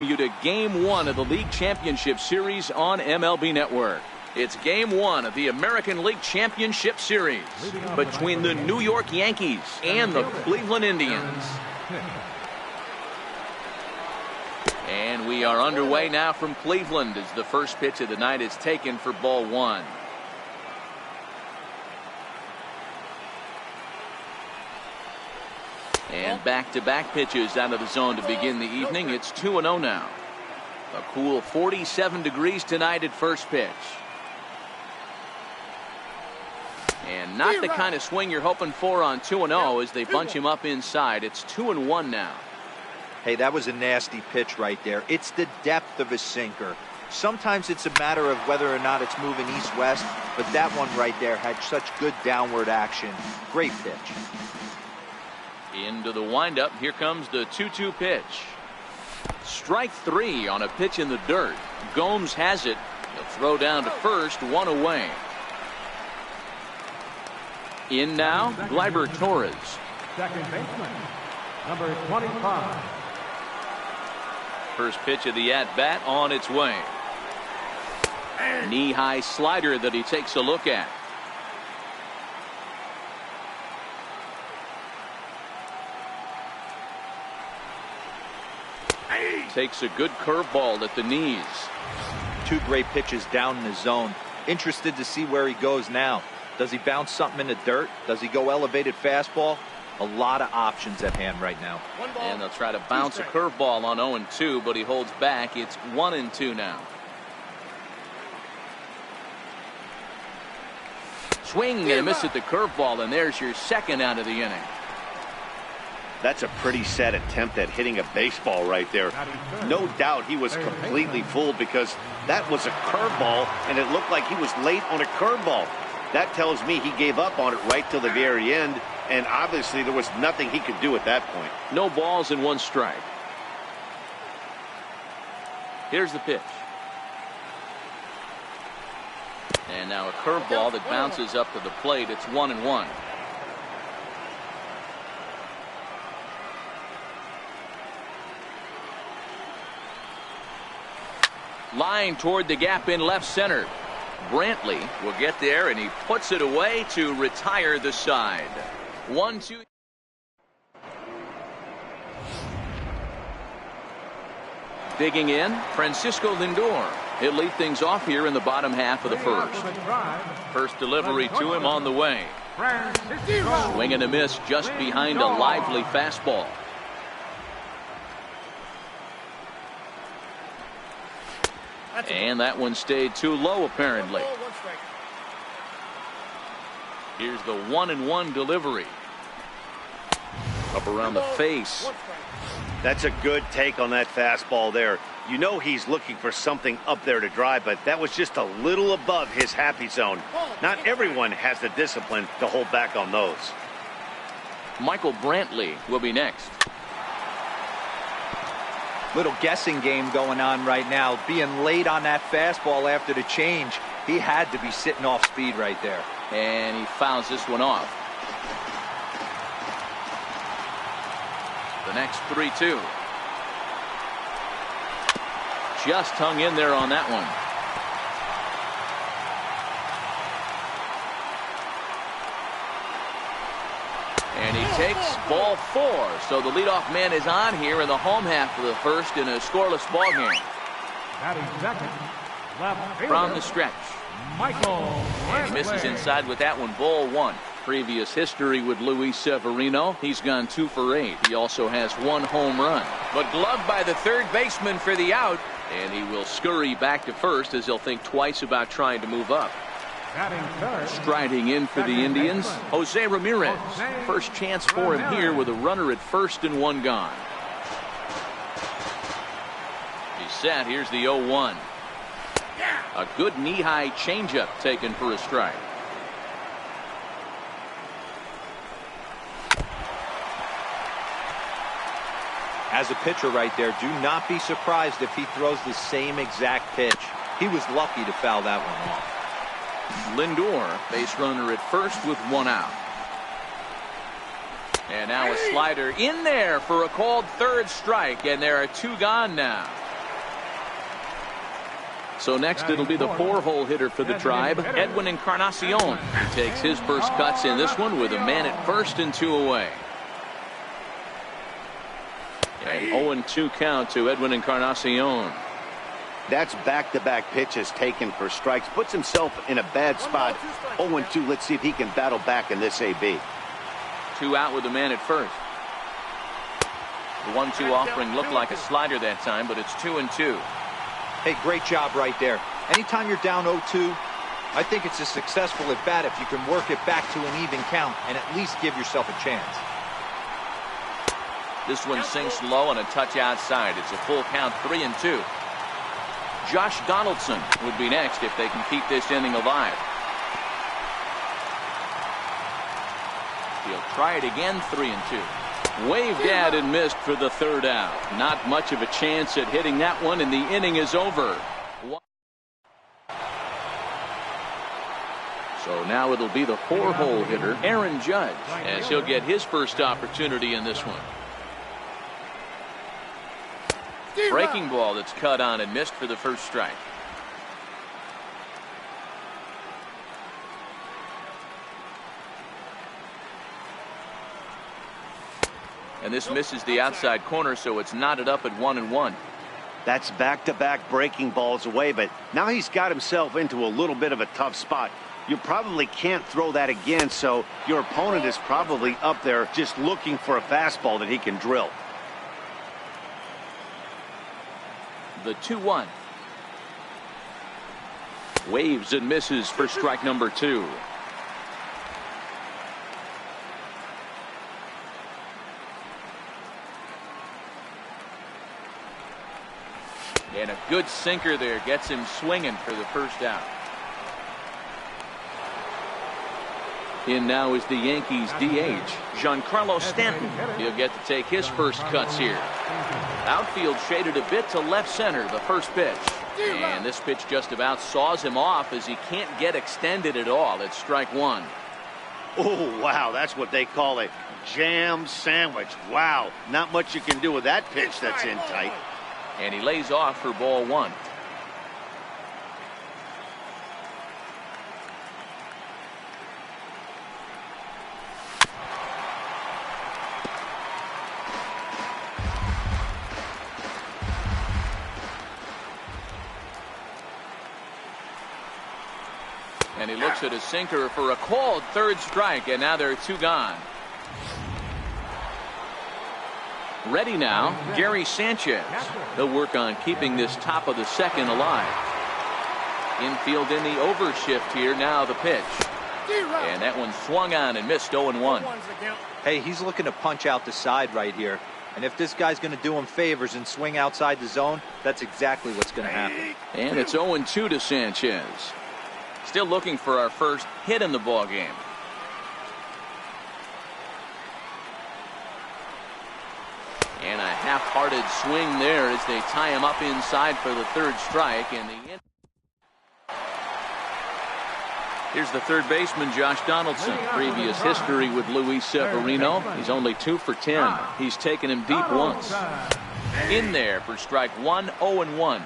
You to Game 1 of the League Championship Series on MLB Network. It's Game 1 of the American League Championship Series between the New York Yankees and the Cleveland Indians. And we are underway now from Cleveland as the first pitch of the night is taken for ball one. And back-to-back pitches out of the zone to begin the evening. It's 2-0 now. A cool 47 degrees tonight at first pitch. And not the kind of swing you're hoping for on 2-0 as they bunch him up inside. It's 2-1 now. Hey, that was a nasty pitch right there. It's the depth of his sinker. Sometimes it's a matter of whether or not it's moving east-west, but that one right there had such good downward action. Great pitch. Into the windup. Here comes the 2-2 pitch. Strike three on a pitch in the dirt. Gomes has it. He'll throw down to first, one away. In now, Gleyber Torres. Second baseman, number 25. First pitch of the at-bat on its way. Knee-high slider that he takes a look at. Takes a good curveball at the knees. Two great pitches down in the zone. Interested to see where he goes now. Does he bounce something in the dirt? Does he go elevated fastball? A lot of options at hand right now. And they'll try to bounce a curveball on 0-2, but he holds back. It's 1-2 now. Swing and a miss at the curveball, and there's your second out of the inning. That's a pretty sad attempt at hitting a baseball right there. No doubt he was completely fooled because that was a curveball and it looked like he was late on a curveball. That tells me he gave up on it right till the very end, and obviously there was nothing he could do at that point. No balls and one strike. Here's the pitch. And now a curveball that bounces up to the plate. It's 1-1. Line toward the gap in left center. Brantley will get there, and he puts it away to retire the side. 1-2. Digging in, Francisco Lindor. He'll lead things off here in the bottom half of the first. First delivery to him on the way. Swing and a miss just behind a lively fastball. And that one stayed too low, apparently. Here's the 1-1 delivery. Up around the face. That's a good take on that fastball there. You know he's looking for something up there to drive, but that was just a little above his happy zone. Not everyone has the discipline to hold back on those. Michael Brantley will be next. Little guessing game going on right now. Being late on that fastball after the change. He had to be sitting off speed right there. And he fouls this one off. The next 3-2. Just hung in there on that one. And he takes ball four. So the leadoff man is on here in the home half of the first in a scoreless ball game. From the stretch. And he misses inside with that one. Ball one. Previous history with Luis Severino. He's gone 2 for 8. He also has 1 home run. But gloved by the third baseman for the out. And he will scurry back to first as he'll think twice about trying to move up. Striding in for the Indians, Jose Ramirez. First chance for him here with a runner at first and 1 gone. He's set. Here's the 0-1. A good knee-high changeup taken for a strike. As a pitcher right there, do not be surprised if he throws the same exact pitch. He was lucky to foul that one off. Lindor, base runner at first with 1 out. And now a slider in there for a called third strike, and there are 2 gone now. So next it'll be the 4-hole hitter for the Tribe, Edwin Encarnacion. He takes his first cuts in this one with a man at first and 2 away. An 0-2 count to Edwin Encarnacion. That's back-to-back pitches taken for strikes. Puts himself in a bad spot. 0-2. Let's see if he can battle back in this AB. 2 out with the man at first. The 1-2 offering looked like a slider that time, but it's 2-2. Hey, great job right there. Anytime you're down 0-2, I think it's a successful at bat if you can work it back to an even count and at least give yourself a chance. This one sinks low and a touch outside. It's a full count, 3-2. Josh Donaldson would be next if they can keep this inning alive. He'll try it again, 3-2. Waved at and missed for the 3rd out. Not much of a chance at hitting that one, and the inning is over. So now it'll be the 4-hole hitter, Aaron Judge, as he'll get his first opportunity in this one. Breaking ball that's cut on and missed for the first strike. And this misses the outside corner, so it's knotted up at 1-1. That's back-to-back breaking balls away, but now he's got himself into a little bit of a tough spot. You probably can't throw that again, so your opponent is probably up there just looking for a fastball that he can drill. The 2-1. Waves and misses for strike number 2. And a good sinker there gets him swinging for the first out. In now is the Yankees DH, Giancarlo Stanton. He'll get to take his first cuts here. Outfield shaded a bit to left center, the first pitch. And this pitch just about saws him off as he can't get extended at all. It's strike 1. Oh, wow, that's what they call a jam sandwich. Wow, not much you can do with that pitch that's in tight. And he lays off for ball 1. And he looks at his sinker for a called 3rd strike, and now there are 2 gone. Ready now, Gary Sanchez. He'll work on keeping this top of the 2nd alive. Infield in the overshift here. Now the pitch. And that one swung on and missed 0-1. Hey, he's looking to punch out the side right here. And if this guy's going to do him favors and swing outside the zone, that's exactly what's going to happen. And it's 0-2 to Sanchez. Still looking for our first hit in the ball game. And a half-hearted swing there as they tie him up inside for the 3rd strike. And here's the 3rd baseman, Josh Donaldson. Previous history with Luis Severino. He's only 2 for 10. He's taken him deep once. In there for strike 1, 0-1.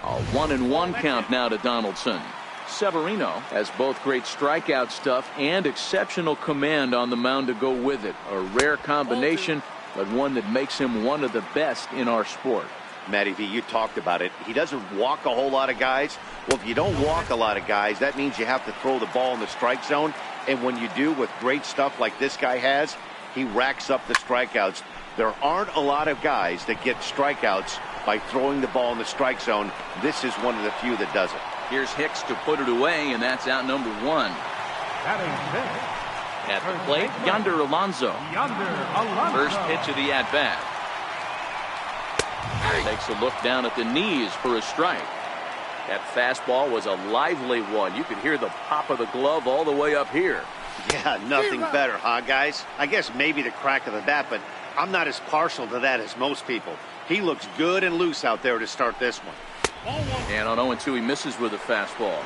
A 1-1 count now to Donaldson. Severino has both great strikeout stuff and exceptional command on the mound to go with it. A rare combination, but one that makes him one of the best in our sport. Matty V, you talked about it. He doesn't walk a whole lot of guys. Well, if you don't walk a lot of guys, that means you have to throw the ball in the strike zone. And when you do with great stuff like this guy has, he racks up the strikeouts. There aren't a lot of guys that get strikeouts by throwing the ball in the strike zone. This is one of the few that does it. Here's Hicks to put it away, and that's out number 1. At the plate, Yonder Alonso. First pitch of the at-bat. Takes a look down at the knees for a strike. That fastball was a lively one. You could hear the pop of the glove all the way up here. Yeah, nothing better, huh, guys? I guess maybe the crack of the bat, but I'm not as partial to that as most people. He looks good and loose out there to start this one. And on 0-2, he misses with a fastball.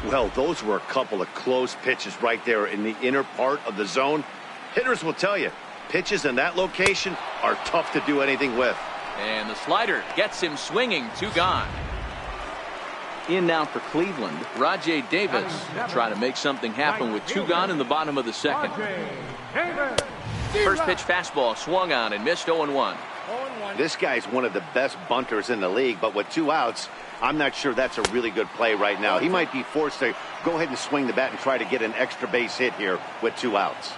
Well, those were a couple of close pitches right there in the inner part of the zone. Hitters will tell you, Pitches in that location are tough to do anything with. And the slider gets him swinging. 2 gone. In now for Cleveland, Rajay Davis trying to make something happen with 2 gone in the bottom of the second. First pitch fastball swung on and missed. 0-1. This guy's one of the best bunters in the league, but with 2 outs, I'm not sure that's a really good play right now. He might be forced to go ahead and swing the bat and try to get an extra base hit here with 2 outs.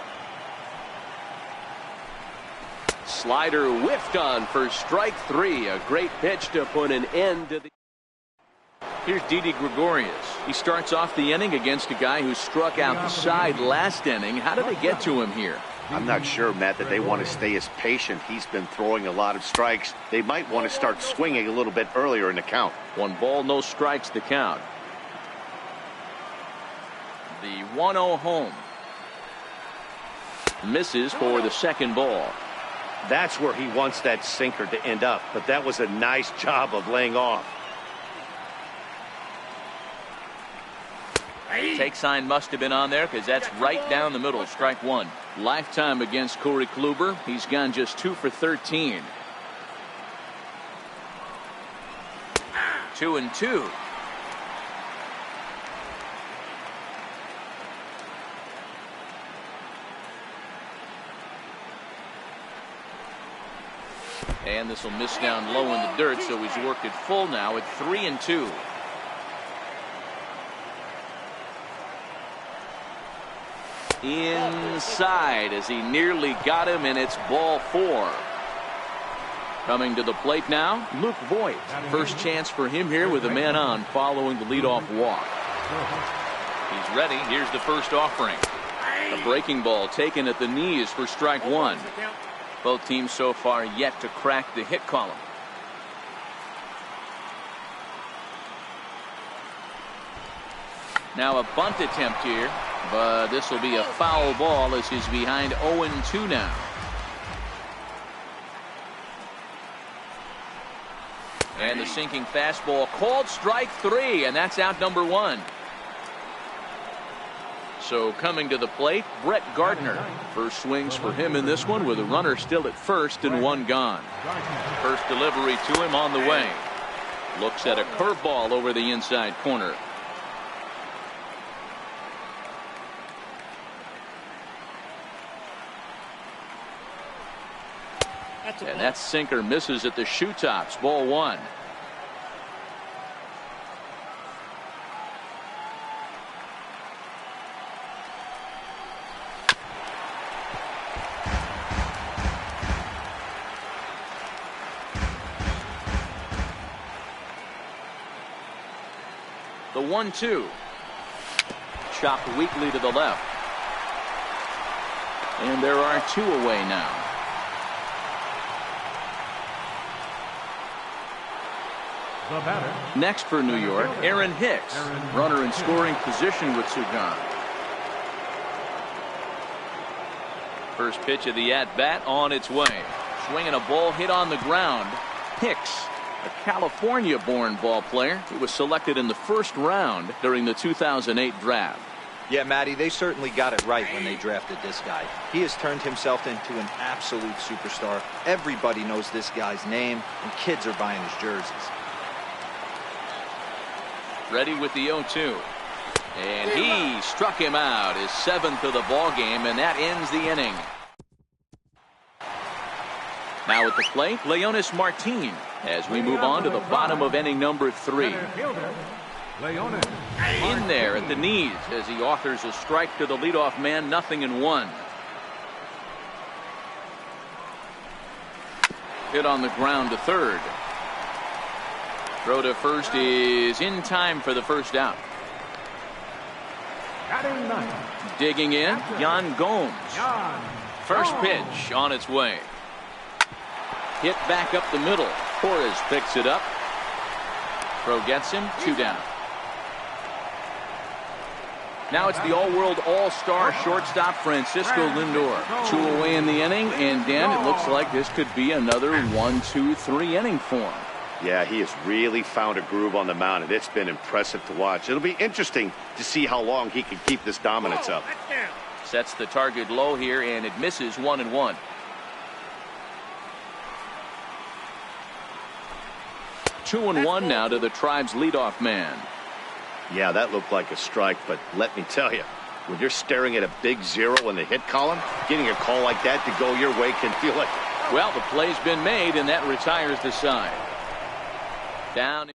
Slider whiffed on for strike 3. A great pitch to put an end to the. Here's Didi Gregorius. He starts off the inning against a guy who struck out the side last inning. How did they get to him here? I'm not sure, Matt, that they want to stay as patient. He's been throwing a lot of strikes. They might want to start swinging a little bit earlier in the count. 1 ball, no strikes the count. The 1-0 home. Misses for the second ball. That's where he wants that sinker to end up, but that was a nice job of laying off. Take sign must have been on there because that's right down the middle. Strike 1. Lifetime against Corey Kluber. He's gone just 2 for 13. 2-2. And this will miss down low in the dirt, so he's worked it full now at 3-2. Inside as he nearly got him, and it's ball 4. Coming to the plate now, Luke Voigt. First chance for him here with a man on following the leadoff walk. He's ready. Here's the first offering. A breaking ball taken at the knees for strike 1. Both teams so far yet to crack the hit column. Now a bunt attempt here, but this will be a foul ball as he's behind 0-2 now. And the sinking fastball called strike 3, and that's out number 1. So coming to the plate, Brett Gardner. First swings for him in this one with a runner still at first and 1 gone. First delivery to him on the way. Looks at a curveball over the inside corner. And that sinker misses at the shoe tops. Ball 1. The 1-2. Chopped weakly to the left. And there are 2 away now. Next for New York, Aaron Hicks. Runner in scoring position with 2 gone. First pitch of the at-bat on its way. Swinging a ball hit on the ground. Hicks, a California-born ball player who was selected in the first round during the 2008 draft. Yeah, Matty, they certainly got it right when they drafted this guy. He has turned himself into an absolute superstar. Everybody knows this guy's name, and kids are buying his jerseys. Ready with the 0-2. And he struck him out, his 7th of the ball game, and that ends the inning. Now at the plate, Leonis Martin as we move on to the bottom of inning number 3. In there at the knees as he authors a strike to the leadoff man, 0-1. Hit on the ground to third. Throw to first is in time for the first out. Digging in, Yan Gomes. First pitch on its way. Hit back up the middle. Torres picks it up. Throw gets him, 2 down. Now it's the all-world all-star shortstop Francisco Lindor. 2 away in the inning, and Dan, it looks like this could be another 1-2-3 inning for him. Yeah, he has really found a groove on the mound, and it's been impressive to watch. It'll be interesting to see how long he can keep this dominance up. Sets the target low here, and it misses 1-1. 2-1 now to the Tribe's leadoff man. Yeah, that looked like a strike, but let me tell you, when you're staring at a big 0 in the hit column, getting a call like that to go your way can feel like... Well, the play's been made, and that retires the side. Down.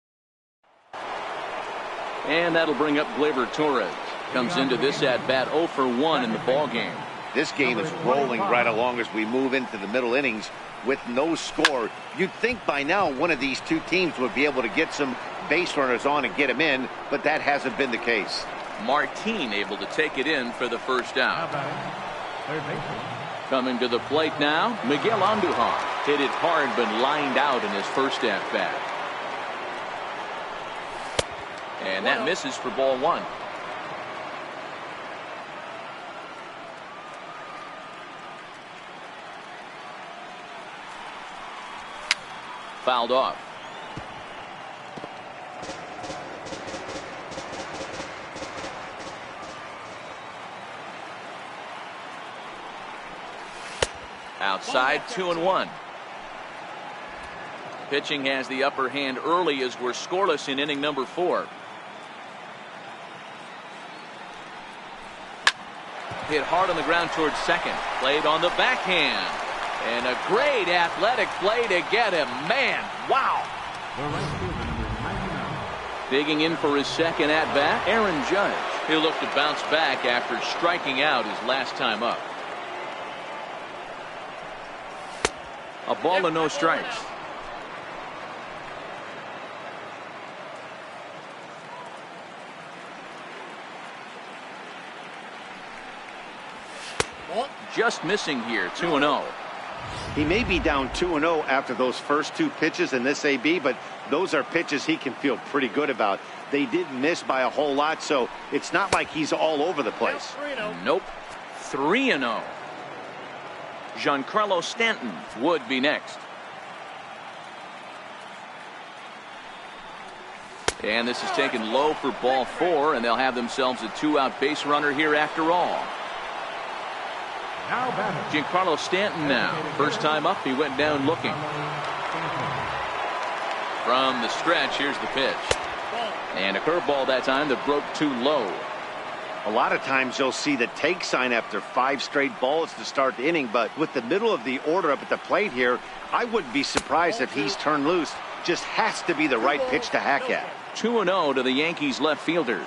And that'll bring up Gleyber Torres. Comes into this at-bat 0 for 1 in the ball game. This game is rolling right along as we move into the middle innings with no score. You'd think by now one of these two teams would be able to get some base runners on and get them in, but that hasn't been the case. Martin able to take it in for the first out. Coming to the plate now, Miguel Andujar. Hit it hard but lined out in his first at-bat. And that misses for ball 1. Fouled off. Outside, 2-1. Pitching has the upper hand early as we're scoreless in inning number 4. Hit hard on the ground towards second. Played on the backhand. And a great athletic play to get him. Man, wow. Digging in for his second at-bat, Aaron Judge. He'll look to bounce back after striking out his last time up. A ball and no strikes. Just missing here, 2-0. He may be down 2-0 after those first 2 pitches in this AB, but those are pitches he can feel pretty good about. They didn't miss by a whole lot, so it's not like he's all over the place. Nope. 3-0. Giancarlo Stanton would be next. And this is taken low for ball 4, and they'll have themselves a 2-out base runner here after all. Giancarlo Stanton now. First time up, he went down looking. From the stretch, here's the pitch. And a curveball that time that broke too low. A lot of times you'll see the take sign after 5 straight balls to start the inning, but with the middle of the order up at the plate here, I wouldn't be surprised if he's turned loose. Just has to be the right pitch to hack at. 2-0 to the Yankees left fielder.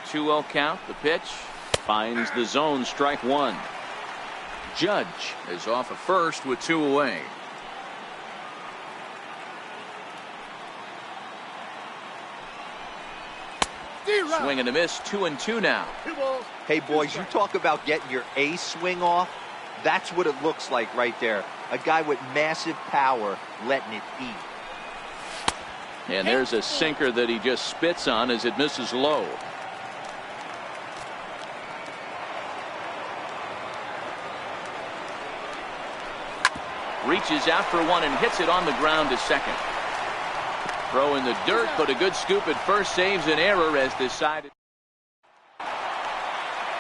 Two-0 count. The pitch finds the zone. Strike 1. Judge is off of first with 2 away. Swing and a miss. 2-2 now. Hey boys, you talk about getting your A swing off. That's what it looks like right there. A guy with massive power letting it eat. And there's a sinker that he just spits on as it misses low. Reaches out for one and hits it on the ground to second. Throw in the dirt, but a good scoop at first saves an error as decided.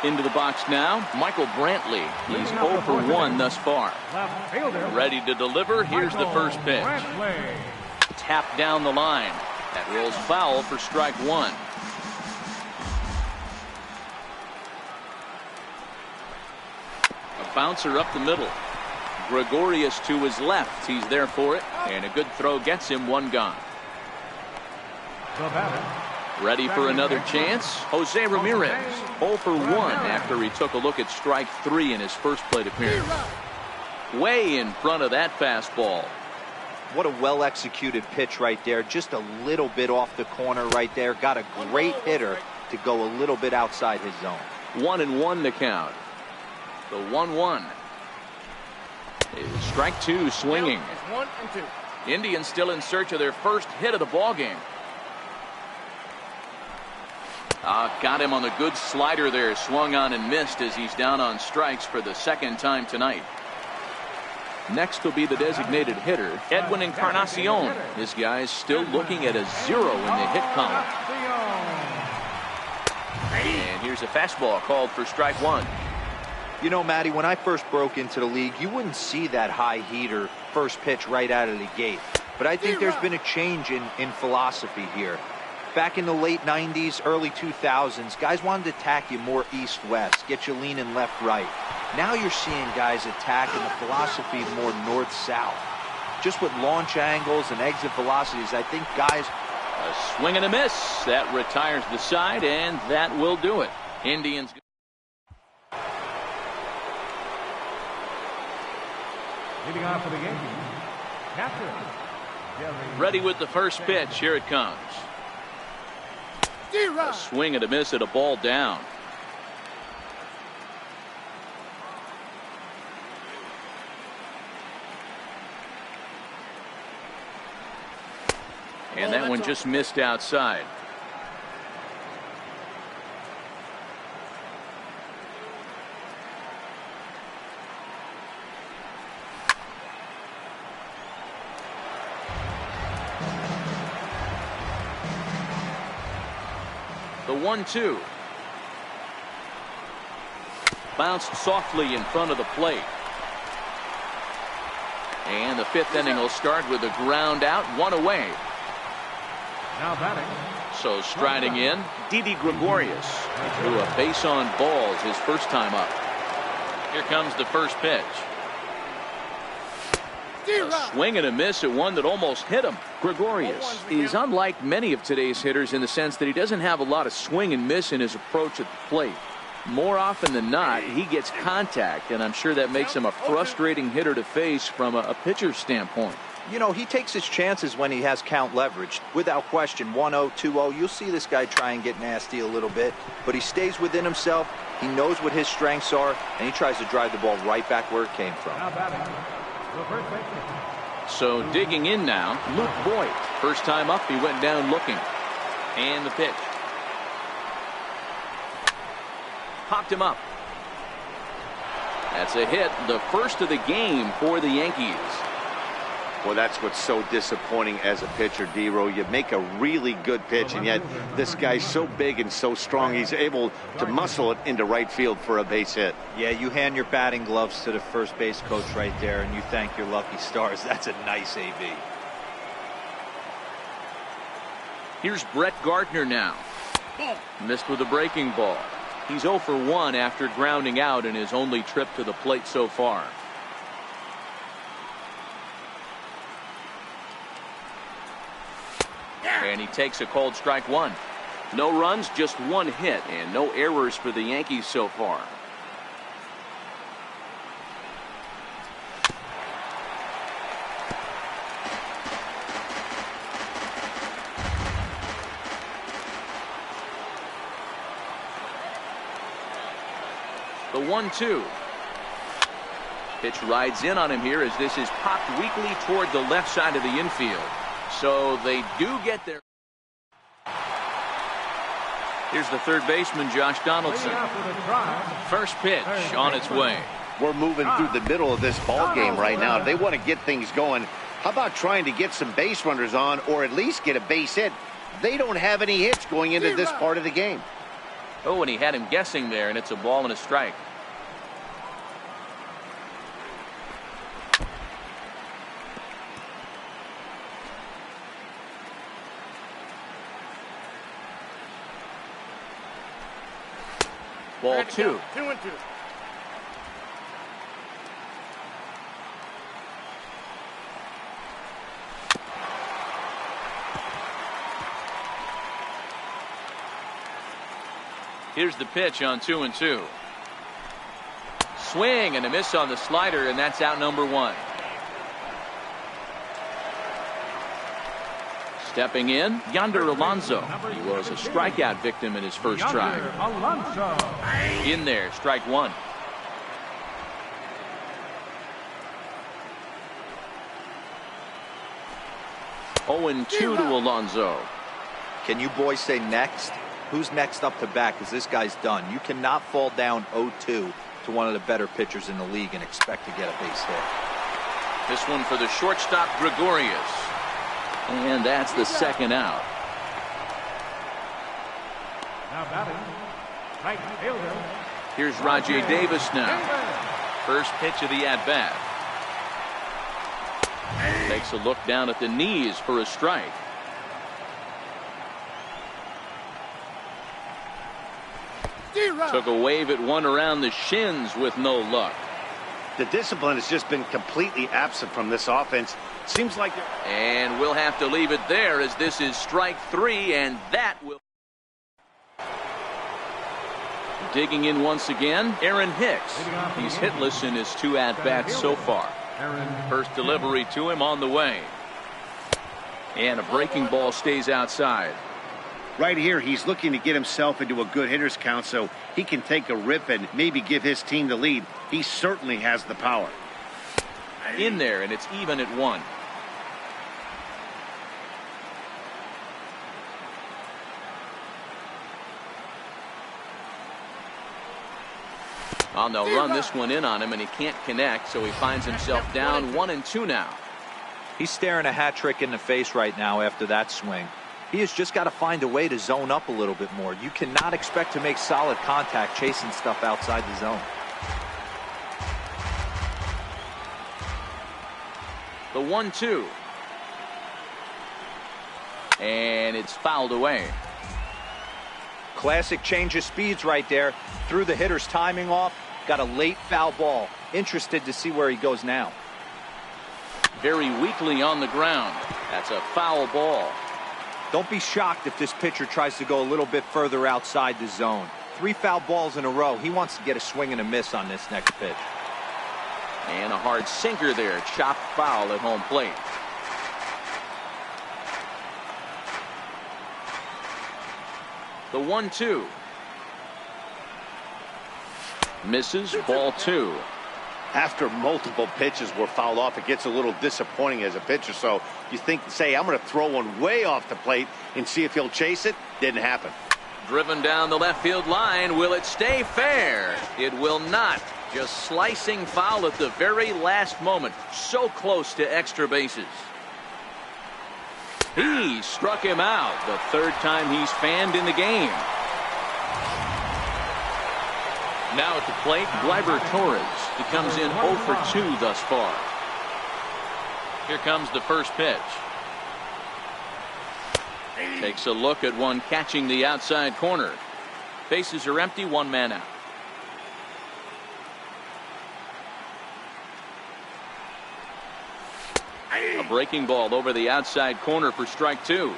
Into the box now, Michael Brantley. He's 0 for 1 thus far. Ready to deliver. Here's the first pitch. Tap down the line. That rolls foul for strike 1. A bouncer up the middle. Gregorius to his left. He's there for it. And a good throw gets him. 1 gone. Ready for another chance. Jose Ramirez 0 for 1 after he took a look at strike 3 in his first plate appearance. Way in front of that fastball. What a well executed pitch right there. Just a little bit off the corner right there. Got a great hitter to go a little bit outside his zone. 1-1 to count. The 1-1. Strike 2 swinging. Indians still in search of their first hit of the ball game. Got him on the good slider there. Swung on and missed as he's down on strikes for the second time tonight. Next will be the designated hitter, Edwin Encarnacion. This guy's still looking at a 0 in the hit column. And here's a fastball called for strike 1. You know, Matty, when I first broke into the league, you wouldn't see that high heater first pitch right out of the gate. But I think there's been a change in philosophy here. Back in the late 90s, early 2000s, guys wanted to attack you more east-west, get you leaning left-right. Now you're seeing guys attacking the philosophy more north-south. Just with launch angles and exit velocities, I think guys... A swing and a miss. That retires the side, and that will do it. Indians... Leading off for the Yankees, catcher. Ready with the first pitch. Here it comes. A swing and a miss at a ball down. And that one just missed outside. The 1-2. Bounced softly in front of the plate. And the fifth inning will start with a ground out, one away. Now batting. So striding in, Didi Gregorius. He threw a base on balls his first time up. Here comes the first pitch. A swing and a miss at one that almost hit him. Gregorius is unlike many of today's hitters in the sense that he doesn't have a lot of swing and miss in his approach at the plate. More often than not, he gets contact, and I'm sure that makes him a frustrating hitter to face from a pitcher's standpoint. You know, he takes his chances when he has count leverage. Without question, 1-0, 2-0, you'll see this guy try and get nasty a little bit, but he stays within himself. He knows what his strengths are, and he tries to drive the ball right back where it came from. Now batting. The first baseman. So digging in now, Luke Boyd. First time up, he went down looking. And the pitch. Popped him up. That's a hit, the first of the game for the Yankees. Well, that's what's so disappointing as a pitcher, D-Row. You make a really good pitch, and yet this guy's so big and so strong, he's able to muscle it into right field for a base hit. Yeah, you hand your batting gloves to the first base coach right there, and you thank your lucky stars. That's a nice AB. Here's Brett Gardner now. Missed with a breaking ball. He's 0 for 1 after grounding out in his only trip to the plate so far. And he takes a called strike one. No runs, just one hit, and no errors for the Yankees so far. The 1-2. Pitch rides in on him here as this is popped weakly toward the left side of the infield. So they do get there. Here's the third baseman, Josh Donaldson. First pitch on its way. We're moving through the middle of this ball game right now. If they want to get things going, how about trying to get some base runners on or at least get a base hit? They don't have any hits going into this part of the game. Oh, and he had him guessing there, and it's a ball and a strike. Ball 2. 2-2. Here's the pitch on 2-2. Swing and a miss on the slider, and that's out number 1. Stepping in, Yonder Alonso. He was a strikeout victim in his first try. In there, strike 1. Oh, and 2 to Alonso. Can you boys say next? Who's next up to bat? Because this guy's done. You cannot fall down 0-2 to one of the better pitchers in the league and expect to get a base hit. This one for the shortstop, Gregorius. And that's the second out. Now batting, right fielder, Here's Rajay Davis now. First pitch of the at-bat. Takes a look down at the knees for a strike. Took a wave at one around the shins with no luck. The discipline has just been completely absent from this offense. Seems like and we'll have to leave it there as this is strike three, and that will. Digging in once again, Aaron Hicks. He's hitless in his 2 at-bats so far. First delivery to him on the way. And a breaking ball stays outside. Right here, he's looking to get himself into a good hitter's count so he can take a rip and maybe give his team the lead. He certainly has the power. In there, and it's even at 1. Well, they'll run this one in on him, and he can't connect, so he finds himself down 1-2 now. He's staring a hat trick in the face right now after that swing. He has just got to find a way to zone up a little bit more. You cannot expect to make solid contact chasing stuff outside the zone. The 1-2. And it's fouled away. Classic change of speeds right there. Threw the hitter's timing off. Got a late foul ball. Interested to see where he goes now. Very weakly on the ground. That's a foul ball. Don't be shocked if this pitcher tries to go a little bit further outside the zone. 3 foul balls in a row. He wants to get a swing and a miss on this next pitch. And a hard sinker there. Chopped foul at home plate. The 1-2. Misses, ball 2. After multiple pitches were fouled off, it gets a little disappointing as a pitcher. So you think, say, I'm going to throw one way off the plate and see if he'll chase it. Didn't happen. Driven down the left field line. Will it stay fair? It will not. Just slicing foul at the very last moment. So close to extra bases. He struck him out. The 3rd time he's fanned in the game. Now at the plate, Gleyber Torres. He comes in 0 for 2 thus far. Here comes the first pitch. Takes a look at one catching the outside corner. Bases are empty, 1 man out. A breaking ball over the outside corner for strike 2.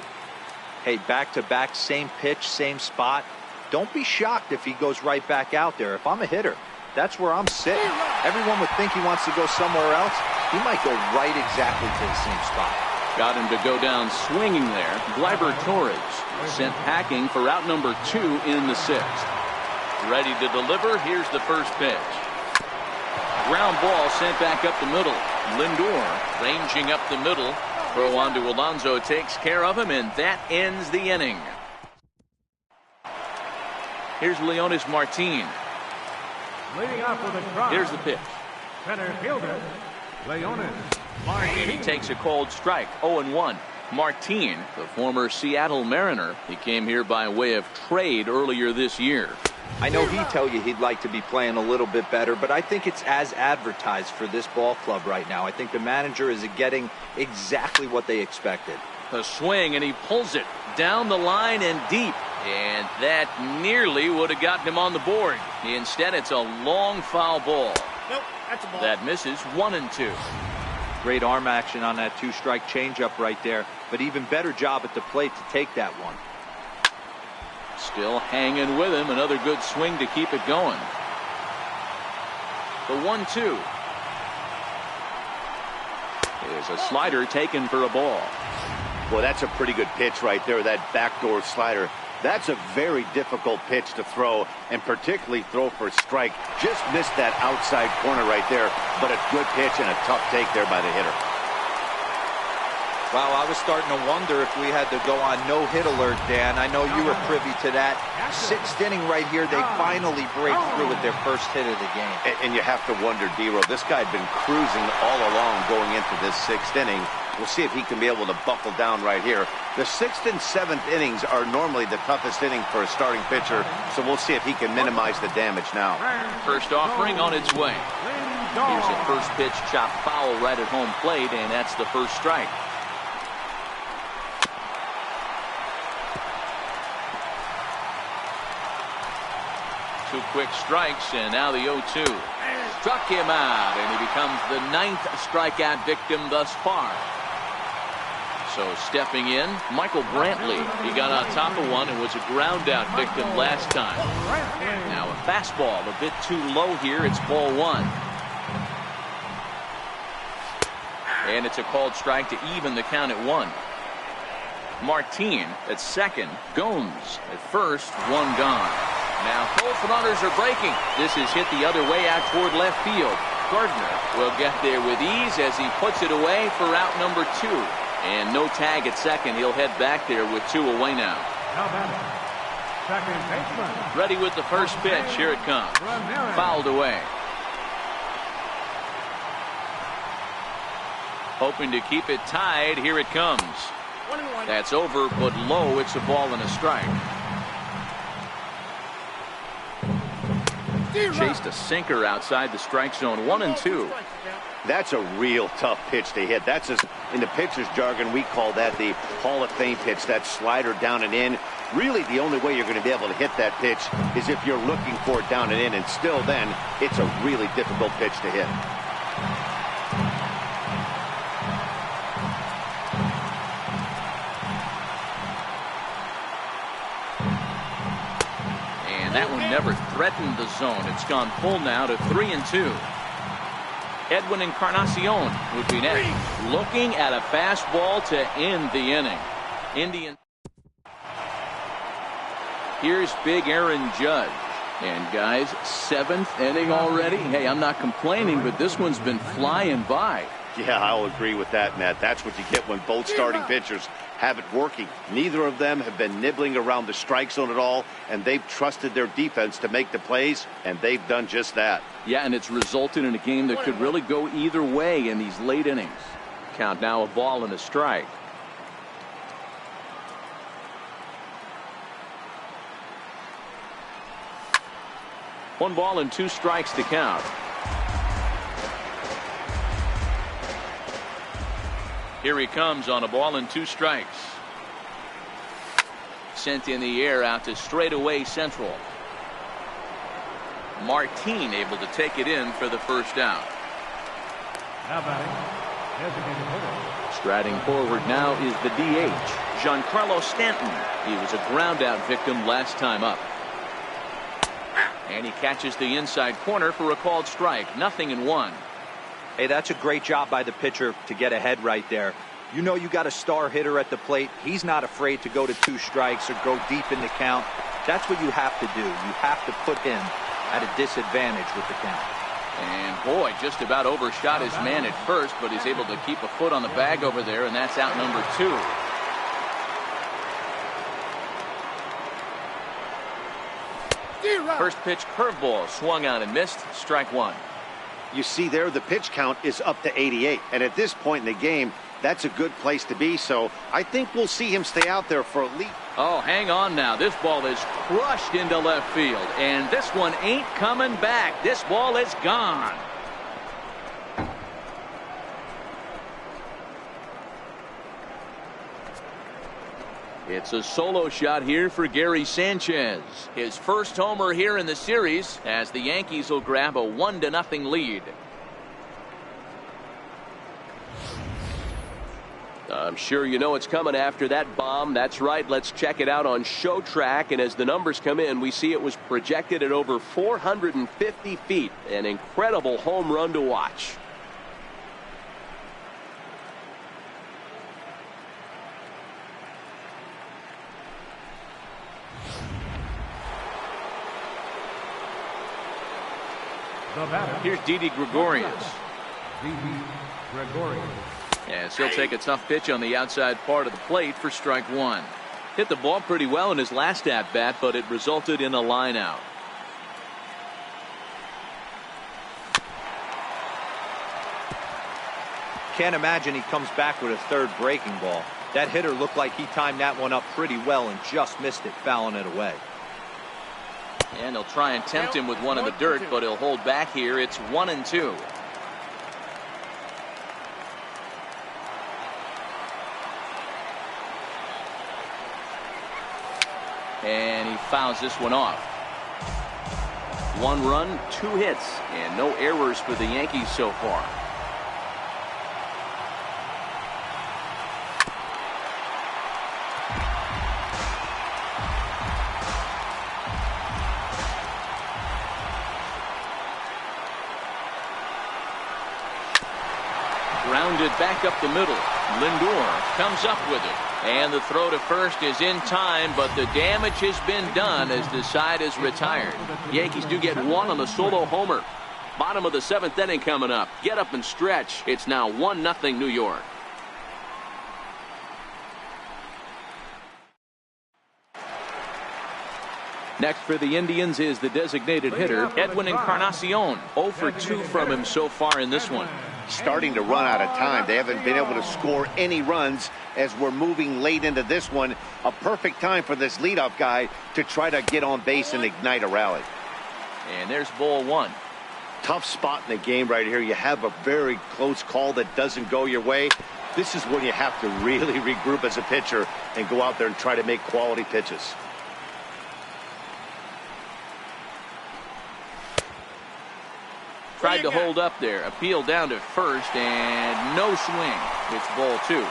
Hey, back-to-back, same pitch, same spot. Don't be shocked if he goes right back out there. If I'm a hitter, that's where I'm sitting. Everyone would think he wants to go somewhere else. He might go right exactly to the same spot. Got him to go down swinging there. Gleyber Torres sent packing for out number 2 in the 6th. Ready to deliver. Here's the first pitch. Ground ball sent back up the middle. Lindor ranging up the middle. Throw on to Alonso takes care of him, and that ends the inning. Here's Leonis Martin. Leading off with a drive. Here's the pitch. Center fielder, Leonis Martin. And he takes a cold strike. 0-1. Martin, the former Seattle Mariner, he came here by way of trade earlier this year. I know he'd tell you he'd like to be playing a little bit better, but I think it's as advertised for this ball club right now. I think the manager is getting exactly what they expected. A swing, and he pulls it down the line and deep. And that nearly would have gotten him on the board. Instead, it's a long foul ball. Nope, that's a ball. That misses. 1-2. Great arm action on that 2-strike changeup right there, but even better job at the plate to take that one. Still hanging with him. Another good swing to keep it going. The 1-2 is a slider taken for a ball. Well, that's a pretty good pitch right there, that backdoor slider. That's a very difficult pitch to throw, and particularly throw for a strike. Just missed that outside corner right there, but a good pitch and a tough take there by the hitter. Wow, I was starting to wonder if we had to go on no-hit alert, Dan. I know you were privy to that. 6th inning right here, they finally break through with their first hit of the game. And you have to wonder, D-Row, this guy had been cruising all along going into this 6th inning. We'll see if he can be able to buckle down right here. The 6th and 7th innings are normally the toughest inning for a starting pitcher, so we'll see if he can minimize the damage now. First offering on its way. Here's a first pitch chopped foul right at home plate, and that's the first strike. Two quick strikes, and now the 0-2. Struck him out, and he becomes the 9th strikeout victim thus far. So stepping in, Michael Brantley. He got on top of one and was a ground out victim last time. Now a fastball a bit too low here. It's ball 1. And it's a called strike to even the count at 1. Martin at second. Gomes at first. One gone. Now both runners are breaking. This is hit the other way out toward left field. Gardner will get there with ease as he puts it away for out number 2. And no tag at second. He'll head back there with 2 away now. Second baseman. Ready with the first pitch. Here it comes. Fouled away. Hoping to keep it tied. Here it comes. That's over, but low. It's a ball and a strike. Chased a sinker outside the strike zone. 1-2. That's a real tough pitch to hit. That's in the pitcher's jargon, we call that the Hall of Fame pitch. That slider down and in. Really, the only way you're going to be able to hit that pitch is if you're looking for it down and in. And still then, it's a really difficult pitch to hit. And that one never threatened the zone. It's gone full now to 3-2. Edwin Encarnacion would be next. Looking at a fastball to end the inning. Indian. Here's big Aaron Judge. And guys, 7th inning already. Hey, I'm not complaining, but this one's been flying by. Yeah, I'll agree with that, Matt. That's what you get when both starting pitchers have it working. Neither of them have been nibbling around the strike zone at all, and they've trusted their defense to make the plays, and they've done just that. Yeah, and it's resulted in a game that could really go either way in these late innings. Count now a ball and a strike. One ball and 2 strikes to count. Here he comes on a ball and 2 strikes. Sent in the air out to straightaway central. Martin able to take it in for the first out. Now batting, designated hitter. Striding forward now is the DH, Giancarlo Stanton. He was a ground out victim last time up. And he catches the inside corner for a called strike. 0-1. Hey, that's a great job by the pitcher to get ahead right there. You know you got a star hitter at the plate. He's not afraid to go to 2 strikes or go deep in the count. That's what you have to do. You have to put him at a disadvantage with the count. And boy, just about overshot his man at first, but he's able to keep a foot on the bag over there, and that's out number 2. First pitch curveball swung on and missed. Strike 1. You see there, the pitch count is up to 88. And at this point in the game, that's a good place to be. So I think we'll see him stay out there for at least. Oh, hang on now. This ball is crushed into left field. And this one ain't coming back. This ball is gone. It's a solo shot here for Gary Sanchez. His first homer here in the series as the Yankees will grab a 1-0 lead. I'm sure you know it's coming after that bomb. That's right. Let's check it out on Show Track. And as the numbers come in, we see it was projected at over 450 feet. An incredible home run to watch. The batter. Here's Didi Gregorius. Didi Gregorius. As he'll take a tough pitch on the outside part of the plate for strike one. Hit the ball pretty well in his last at bat, but it resulted in a line out. Can't imagine he comes back with a third breaking ball. That hitter looked like he timed that one up pretty well and just missed it, fouling it away. And he'll try and tempt him with one in the dirt, but he'll hold back here. It's 1-2. And he fouls this one off. 1 run, 2 hits, and no errors for the Yankees so far. Grounded back up the middle. Lindor comes up with it. And the throw to first is in time, but the damage has been done as the side is retired. Yankees do get one on the solo homer. Bottom of the 7th inning coming up. Get up and stretch. It's now 1-0 New York. Next for the Indians is the designated hitter, Edwin Encarnacion. 0 for 2 from him so far in this one. Starting to run out of time. They haven't been able to score any runs as we're moving late into this one. A perfect time for this leadoff guy to try to get on base and ignite a rally. And there's ball 1. Tough spot in the game right here. You have a very close call that doesn't go your way. This is when you have to really regroup as a pitcher and go out there and try to make quality pitches. Tried to hold up there. Appeal down to first and no swing. It's ball 2.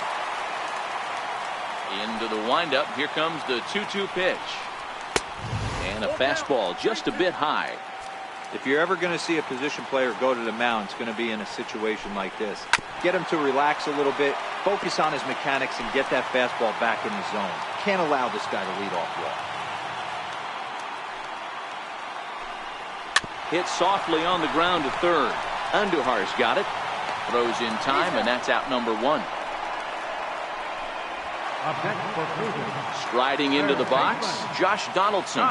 Into the windup. Here comes the 2-2 pitch. And a fastball just a bit high. If you're ever going to see a position player go to the mound, it's going to be in a situation like this. Get him to relax a little bit, focus on his mechanics, and get that fastball back in the zone. Can't allow this guy to lead off well. Hit softly on the ground to third. Andujar's got it. Throws in time, and that's out number 1. Striding into the box, Josh Donaldson.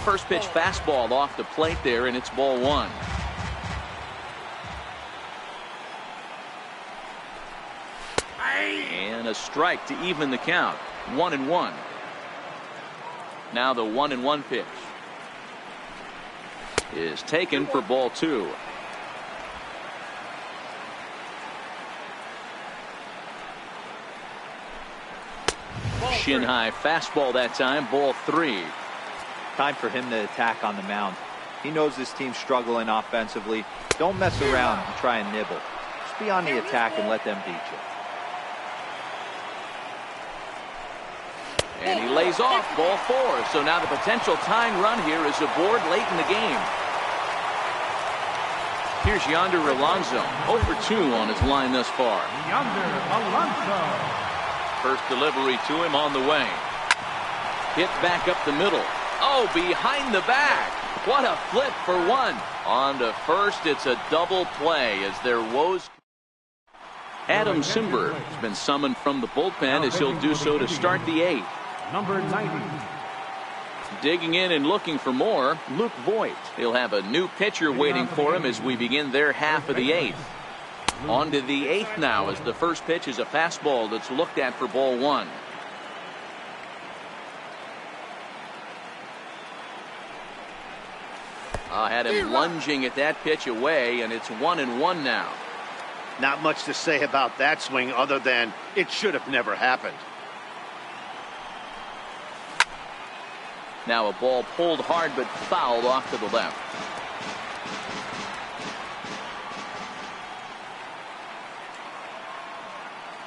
First pitch fastball off the plate there, and it's ball 1. And a strike to even the count. 1-1. Now the 1-1 pitch is taken for ball 2. Shin high fastball that time, ball 3. Time for him to attack on the mound. He knows this team's struggling offensively. Don't mess around and try and nibble. Just be on the attack and let them beat you. And he lays off ball 4. So now the potential tying run here is aboard late in the game. Here's Yonder Alonso. 0 for 2 on his line thus far. Yonder Alonso. First delivery to him on the way. Hit back up the middle. Oh, behind the back. What a flip for 1. On to first, it's a double play as their woes. Adam Simber has been summoned from the bullpen as he'll do so to start the 8th. Number 90. Digging in and looking for more, Luke Voigt. He'll have a new pitcher waiting for him as we begin their half of the 8th. On to the 8th now as the first pitch is a fastball that's looked at for ball 1. Had him lunging at that pitch away, and it's 1-1 now. Not much to say about that swing other than it should have never happened. Now a ball pulled hard but fouled off to the left.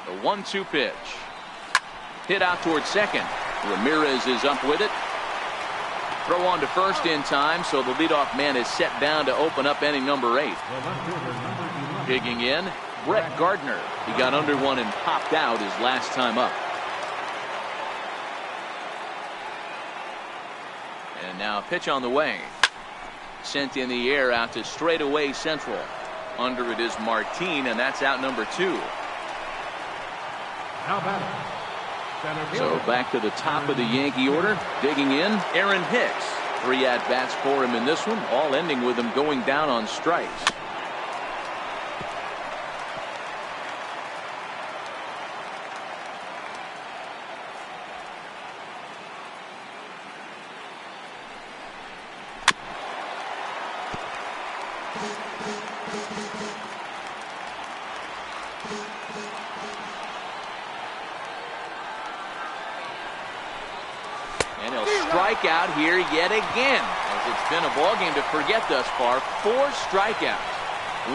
The 1-2 pitch. Hit out towards second. Ramirez is up with it. Throw on to first in time, so the leadoff man is set down to open up inning number 8. Digging in, Brett Gardner. He got under one and popped out his last time up. And now a pitch on the way. Sent in the air out to straightaway central. Under it is Martin, and that's out number 2. Now batting. Center So fielder. back to the top of the Yankee order. Digging in, Aaron Hicks. 3 at-bats for him in this one, all ending with him going down on strikes. And he'll strike out here yet again, as it's been a ball game to forget thus far. 4 strikeouts.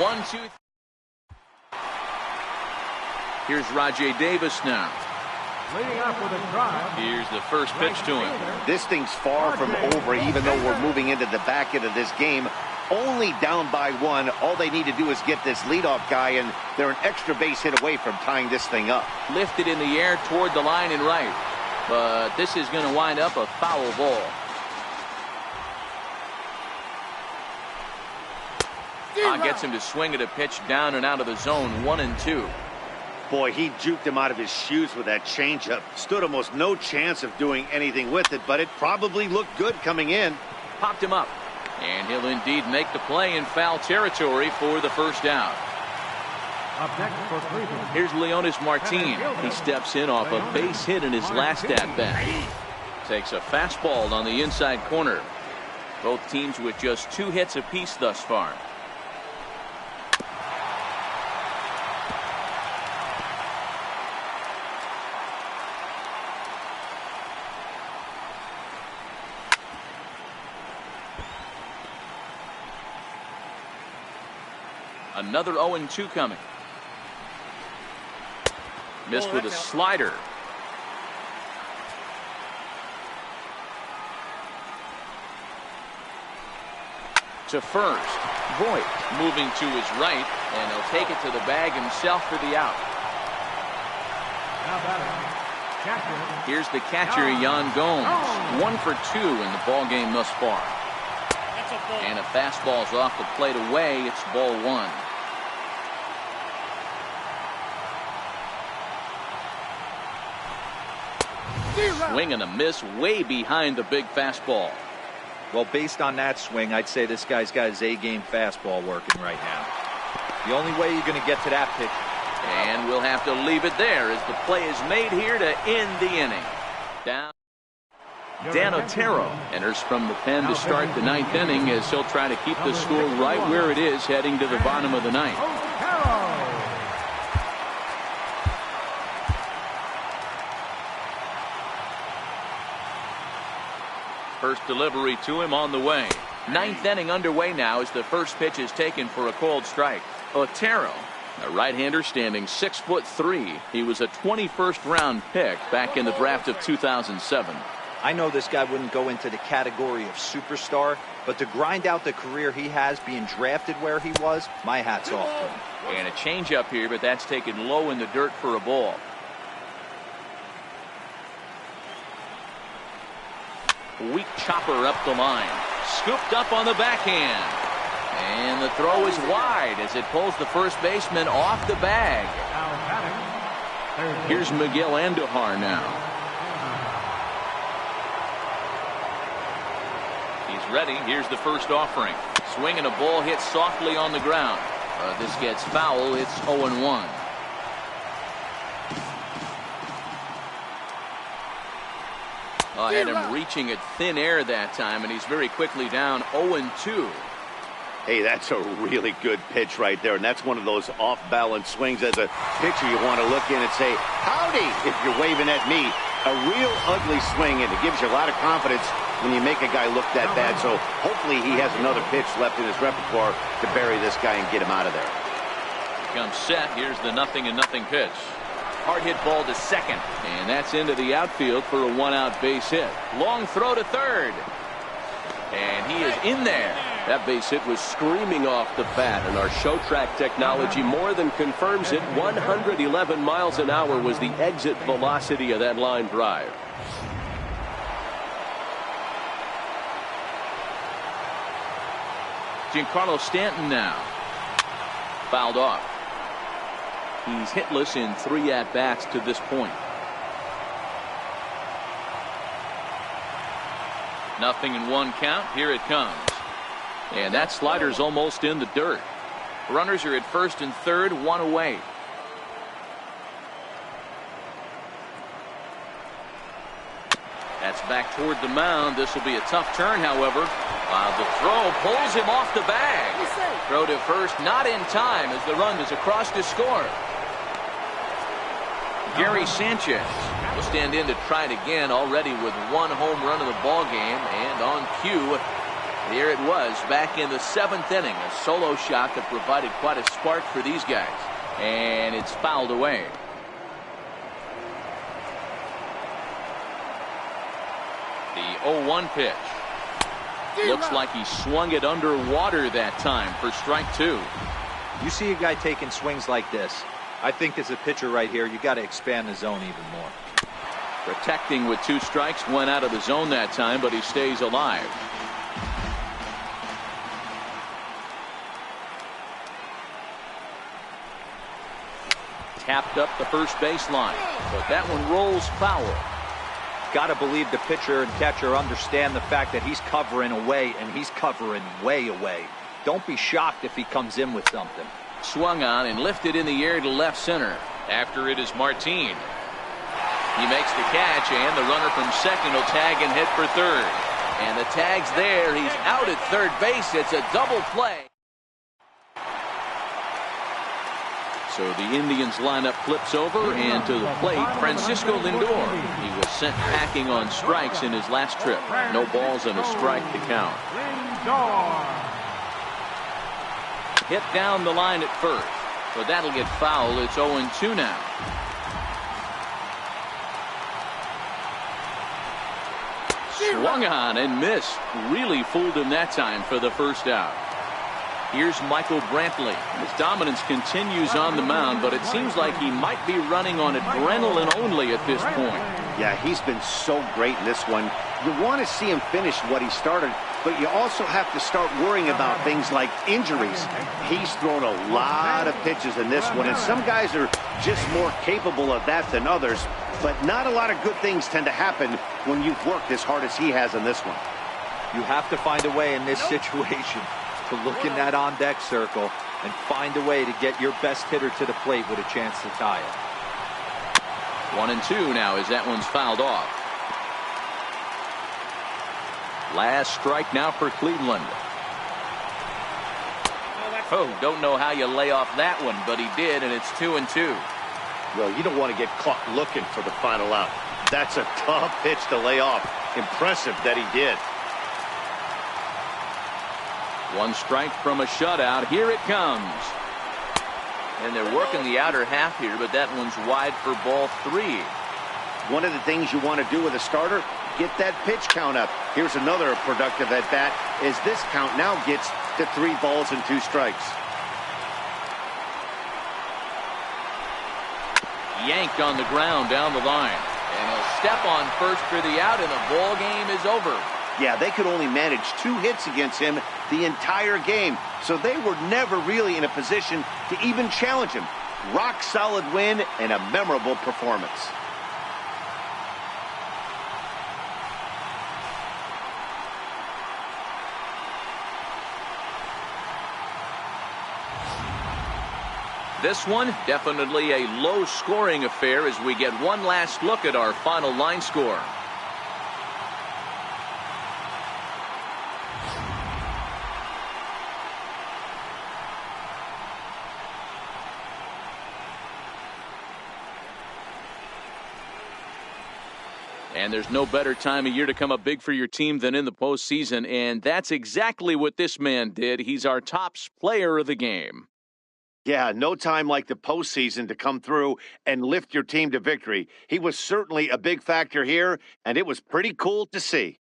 1, 2. Here's Rajay Davis now. Leading off with a drive. Here's the first pitch to him. This thing's far from over, even though we're moving into the back end of this game. Only down by 1. All they need to do is get this leadoff guy, and they're an extra base hit away from tying this thing up. Lifted in the air toward the line and right. But this is going to wind up a foul ball. Gets him to swing at a pitch down and out of the zone. 1 and 2. Boy, he juked him out of his shoes with that changeup. Stood almost no chance of doing anything with it, but it probably looked good coming in. Popped him up. And he'll indeed make the play in foul territory for the first out. Up next for Cleveland. Here's Leonis Martin. He steps in off a base hit in his last at-bat. Takes a fastball on the inside corner. Both teams with just 2 hits apiece thus far. Another 0-2 coming. Missed with a slider. To first. Voigt moving to his right, and he'll take it to the bag himself for the out. Now batting. Catcher. Here's the catcher, Yan Gomes. 1 for 2 in the ball game thus far. And a fastball's off the plate away. It's ball 1. Swing and a miss way behind the big fastball. Well, based on that swing, I'd say this guy's got his A-game fastball working right now. The only way you're going to get to that pitch. And we'll have to leave it there as the play is made here to end the inning. Down. Dan Otero enters from the pen to start the 9th inning, as he'll try to keep the score right where it is heading to the bottom of the 9th. First delivery to him on the way. 9th inning underway now as the first pitch is taken for a called strike. Otero, a right-hander standing 6'3". He was a 21st round pick back in the draft of 2007. I know this guy wouldn't go into the category of superstar, but to grind out the career he has being drafted where he was, my hat's off to him. And a changeup here, but that's taken low in the dirt for a ball. Weak chopper up the line. Scooped up on the backhand. And the throw is wide as it pulls the first baseman off the bag. Here's Miguel Andujar now. He's ready. Here's the first offering. Swing and a ball hit softly on the ground. This gets foul. It's 0-1. Had him reaching at thin air that time, and he's very quickly down 0-2. Hey, that's a really good pitch right there, and that's one of those off-balance swings. As a pitcher, you want to look in and say, howdy, if you're waving at me. A real ugly swing, and it gives you a lot of confidence when you make a guy look that bad. So hopefully he has another pitch left in his repertoire to bury this guy and get him out of there. Comes set. Here's the 0-0 pitch. Hard hit ball to second, and that's into the outfield for a 1-out base hit. Long throw to third, and he is in there. That base hit was screaming off the bat, and our show track technology more than confirms it. 111 miles an hour was the exit velocity of that line drive. Giancarlo Stanton now. fouled off. He's hitless in 3 at-bats to this point. Nothing in 1 count. Here it comes. And that slider's almost in the dirt. Runners are at first and third, 1 away. That's back toward the mound. This will be a tough turn, however. The throw pulls him off the bag. Throw to first, not in time as the run is across to score. Gary Sanchez will stand in to try it again, already with 1 home run of the ball game. And on cue, here it was back in the 7th inning. A solo shot that provided quite a spark for these guys. And it's fouled away. The 0-1 pitch. Looks like he swung it underwater that time for strike 2. You see a guy taking swings like this. I think as a pitcher right here, you got to expand the zone even more. Protecting with 2 strikes, went out of the zone that time, but he stays alive. Tapped up the first baseline, but that one rolls foul. Got to believe the pitcher and catcher understand the fact that he's covering away, and he's covering way away. Don't be shocked if he comes in with something. Swung on and lifted in the air to left center. After it is Martin. He makes the catch, and the runner from second will tag and hit for third. And the tag's there. He's out at third base. It's a double play. So the Indians lineup flips over, and to the plate, Francisco Lindor. He was sent packing on strikes in his last trip. No balls and a strike to count. Hit down the line at first, but that'll get foul. It's 0-2 now. Swung on and missed. Really fooled him that time for the first out. Here's Michael Brantley. His dominance continues on the mound, but it seems like he might be running on adrenaline only at this point. Yeah, he's been so great in this one. You want to see him finish what he started, but you also have to start worrying about things like injuries. He's thrown a lot of pitches in this one, and some guys are just more capable of that than others, but not a lot of good things tend to happen when you've worked as hard as he has in this one. You have to find a way in this situation to look in that on-deck circle and find a way to get your best hitter to the plate with a chance to tie it. 1-2 now as that one's fouled off. Last strike now for Cleveland. Oh, don't know how you lay off that one, but he did, and it's 2-2. Well, you don't want to get caught looking for the final out. That's a tough pitch to lay off. Impressive that he did. 1 strike from a shutout. Here it comes. And they're working the outer half here, but that one's wide for ball 3. One of the things you want to do with a starter, get that pitch count up. Here's another productive at bat as this count now gets to 3 balls and 2 strikes. Yanked on the ground down the line. And he'll step on first for the out, and the ball game is over. Yeah, they could only manage 2 hits against him the entire game, so they were never really in a position to even challenge him. Rock solid win and a memorable performance. This one definitely a low scoring affair as we get one last look at our final line score. And there's no better time of year to come up big for your team than in the postseason, and that's exactly what this man did. He's our top player of the game. Yeah, no time like the postseason to come through and lift your team to victory. He was certainly a big factor here, and it was pretty cool to see.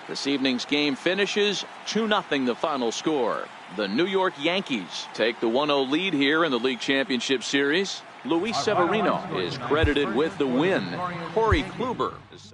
This evening's game finishes 2-0 the final score. The New York Yankees take the 1-0 lead here in the League Championship Series. Luis Severino is credited with the win. Corey Kluber is